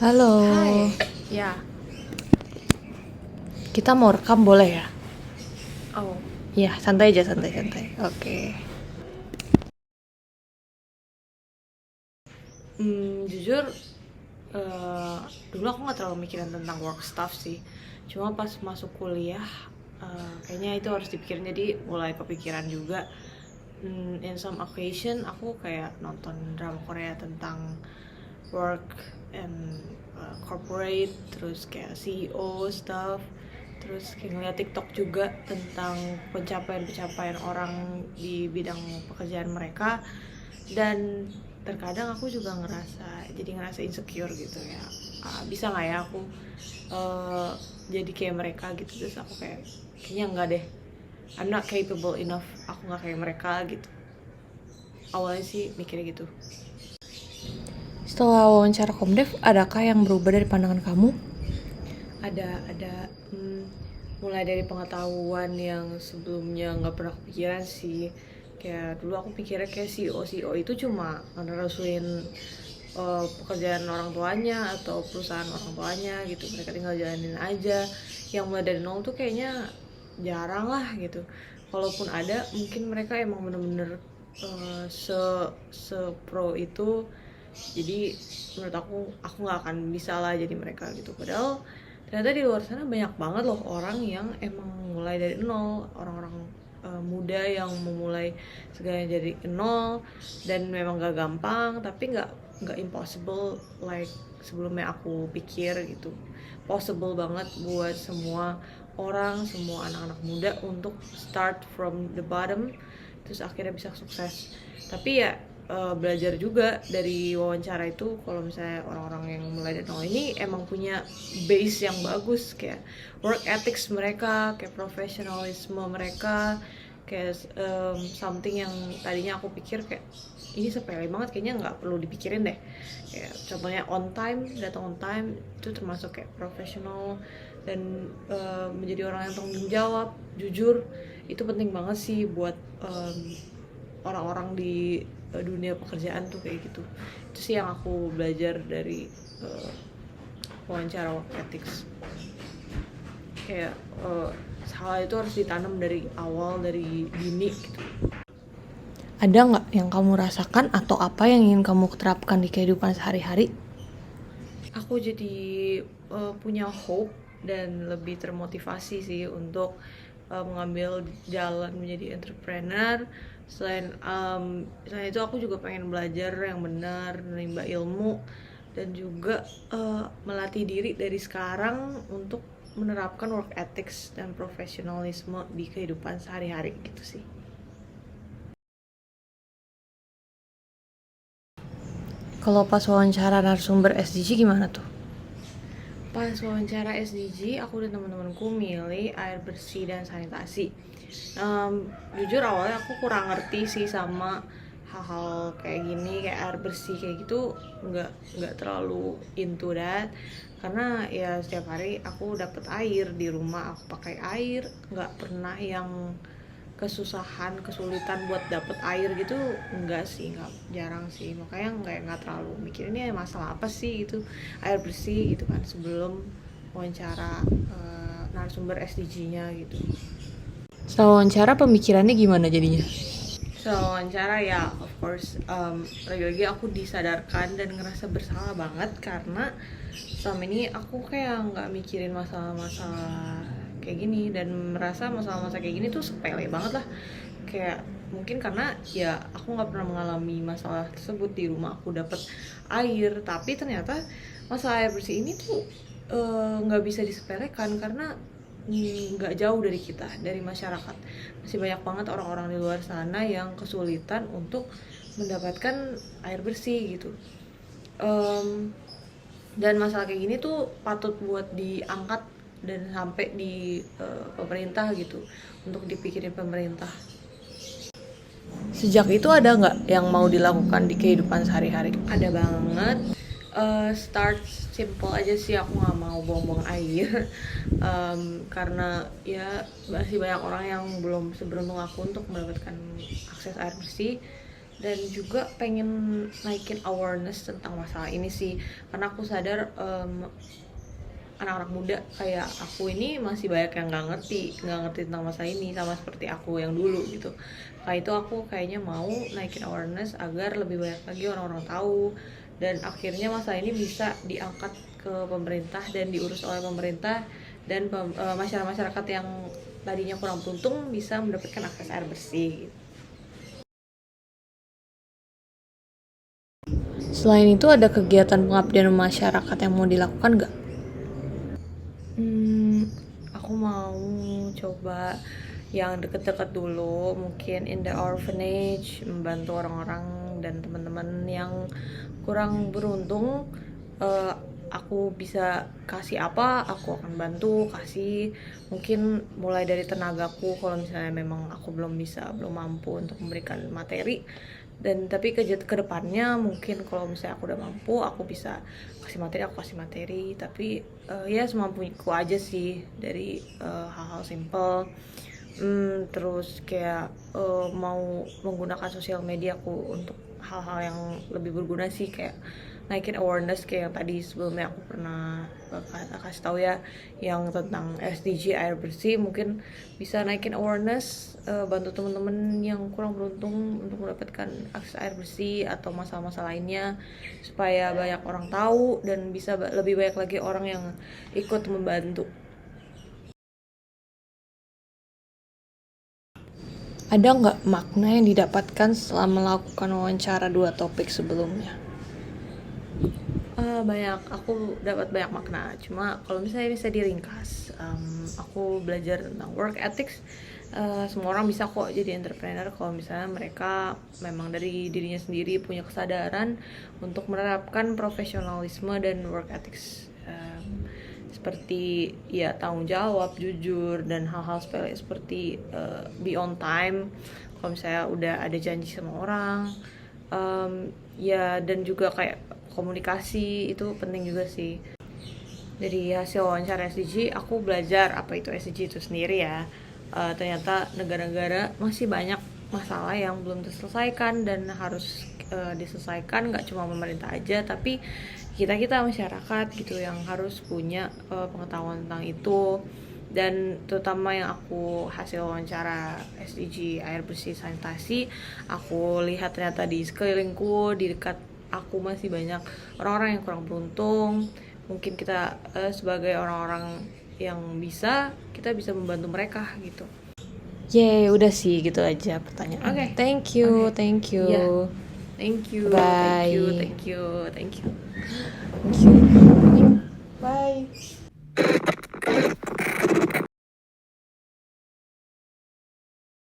Halo, Hai, ya. kita mau rekam boleh ya? Oh, Ya, santai aja, santai-santai. Oke. jujur, eh, dulu aku nggak terlalu mikirin tentang work stuff sih. Cuma pas masuk kuliah, kayaknya itu harus dipikirin. Jadi mulai kepikiran juga. In some occasion, aku kayak nonton drama Korea tentang work and corporate, terus kayak CEO stuff. Terus kayak ngeliat TikTok juga tentang pencapaian-pencapaian orang di bidang pekerjaan mereka. Dan terkadang aku juga ngerasa insecure gitu ya. Bisa nggak ya aku uh, jadi kayak mereka gitu. Terus aku kayaknya enggak deh, I'm not capable enough, aku nggak kayak mereka gitu. Awalnya sih mikirnya gitu. Setelah wawancara Komdev, adakah yang berubah dari pandangan kamu? Ada mulai dari pengetahuan yang sebelumnya nggak pernah kepikiran sih. Kayak dulu aku pikirnya kayak CEO itu cuma ngerusuin pekerjaan orang tuanya atau perusahaan orang tuanya gitu, mereka tinggal jalanin aja. Yang mulai dari nol tuh kayaknya jarang lah gitu. Kalaupun ada, mungkin mereka emang bener-bener se se pro itu. Jadi menurut aku nggak akan bisa lah jadi mereka gitu. Padahal ternyata di luar sana banyak banget loh orang yang emang mulai dari nol, orang-orang muda yang memulai segalanya dari nol. Dan memang gak gampang, tapi nggak impossible like sebelumnya aku pikir gitu. Possible banget buat semua orang, semua anak-anak muda untuk start from the bottom terus akhirnya bisa sukses. Tapi ya belajar juga dari wawancara itu kalau misalnya orang-orang yang mulai dari nol ini emang punya base yang bagus, kayak work ethics mereka, kayak profesionalisme mereka, kayak something yang tadinya aku pikir kayak ini sepele banget, kayaknya nggak perlu dipikirin deh. Kayak contohnya on time, datang on time itu termasuk kayak profesional. Dan menjadi orang yang tanggung jawab, jujur, itu penting banget sih buat orang-orang di dunia pekerjaan tuh kayak gitu. Itu sih yang aku belajar dari uh, wawancara work ethics. Kayak hal itu harus ditanam dari awal, dari dini gitu. Ada nggak yang kamu rasakan atau apa yang ingin kamu terapkan di kehidupan sehari-hari? Aku jadi punya hope dan lebih termotivasi sih untuk mengambil jalan menjadi entrepreneur. Selain itu aku juga pengen belajar yang benar, menimba ilmu, dan juga melatih diri dari sekarang untuk menerapkan work ethics dan profesionalisme di kehidupan sehari-hari gitu sih. Kalau pas wawancara narasumber SDG gimana tuh? Pas wawancara SDG, aku dan teman-temanku milih air bersih dan sanitasi. Jujur awalnya aku kurang ngerti sih sama hal-hal kayak gini, kayak air bersih kayak gitu, nggak terlalu into that. Karena ya setiap hari aku dapet air di rumah, aku pakai air, nggak pernah yang kesulitan buat dapet air gitu. Enggak sih, nggak, jarang sih. Makanya nggak terlalu mikir ini masalah apa sih itu air bersih gitu kan sebelum wawancara narasumber SDG-nya gitu. Setelah wawancara pemikirannya gimana jadinya? So wawancara ya of course, lagi-lagi aku disadarkan dan ngerasa bersalah banget karena selama ini aku kayak nggak mikirin masalah-masalah kayak gini, dan merasa masalah-masalah kayak gini tuh sepele banget lah. Kayak mungkin karena ya aku nggak pernah mengalami masalah tersebut. Di rumah aku dapet air, tapi ternyata masalah air bersih ini tuh nggak bisa disepelekan karena nggak jauh dari kita, dari masyarakat. Masih banyak banget orang-orang di luar sana yang kesulitan untuk mendapatkan air bersih gitu. um, dan masalah kayak gini tuh patut buat diangkat dan sampai di pemerintah gitu, untuk dipikirin pemerintah. Sejak itu ada nggak yang mau dilakukan di kehidupan sehari-hari? Ada banget. Start simple aja sih, aku nggak mau buang-buang air. Karena ya masih banyak orang yang belum seberuntung aku untuk mendapatkan akses air bersih. dan juga pengen naikin awareness tentang masalah ini sih, karena aku sadar anak-anak muda kayak aku ini masih banyak yang nggak ngerti tentang masalah ini, sama seperti aku yang dulu gitu. Kayak itu aku kayaknya mau naikin awareness agar lebih banyak lagi orang-orang tahu, dan akhirnya masalah ini bisa diangkat ke pemerintah dan diurus oleh pemerintah, dan masyarakat yang tadinya kurang beruntung bisa mendapatkan akses air bersih. Selain itu ada kegiatan pengabdian masyarakat yang mau dilakukan nggak? Aku mau coba yang deket-deket dulu, mungkin in the orphanage, membantu orang-orang dan teman-teman yang kurang beruntung. Aku bisa kasih apa, aku akan bantu kasih, mungkin mulai dari tenagaku kalau misalnya memang aku belum mampu untuk memberikan materi, dan tapi ke depannya mungkin kalau misalnya aku udah mampu, aku bisa kasih materi, aku kasih materi, tapi ya semampuku aja sih, dari hal-hal simple. Terus kayak mau menggunakan sosial mediaku untuk hal-hal yang lebih berguna sih, kayak naikin awareness kayak yang tadi sebelumnya aku pernah kasih tahu ya, yang tentang SDG air bersih. Mungkin bisa naikin awareness, bantu teman-teman yang kurang beruntung untuk mendapatkan akses air bersih atau masalah-masalah lainnya, supaya banyak orang tahu dan bisa lebih banyak lagi orang yang ikut membantu. Ada nggak makna yang didapatkan setelah melakukan wawancara 2 topik sebelumnya? Banyak, aku dapat banyak makna. Cuma kalau misalnya bisa diringkas, aku belajar tentang work ethics. Semua orang bisa kok jadi entrepreneur kalau misalnya mereka memang dari dirinya sendiri punya kesadaran untuk menerapkan profesionalisme dan work ethics, seperti ya tanggung jawab, jujur, dan hal-hal sepele seperti be on time kalau misalnya udah ada janji sama orang. Ya, dan juga kayak komunikasi itu penting juga sih. Dari hasil wawancara SDG aku belajar apa itu SDG itu sendiri ya. Ternyata negara-negara masih banyak masalah yang belum terselesaikan dan harus diselesaikan, nggak cuma pemerintah aja, tapi kita masyarakat gitu yang harus punya pengetahuan tentang itu. Dan terutama yang aku hasil wawancara SDG air bersih sanitasi, aku lihat ternyata di sekelilingku, di dekat aku masih banyak orang-orang yang kurang beruntung. Mungkin kita sebagai orang-orang yang kita bisa membantu mereka gitu. Yeay, udah sih gitu aja pertanyaan. Oke. Thank you, Oke. thank you. Iya. Thank you, Bye. thank you. Thank you.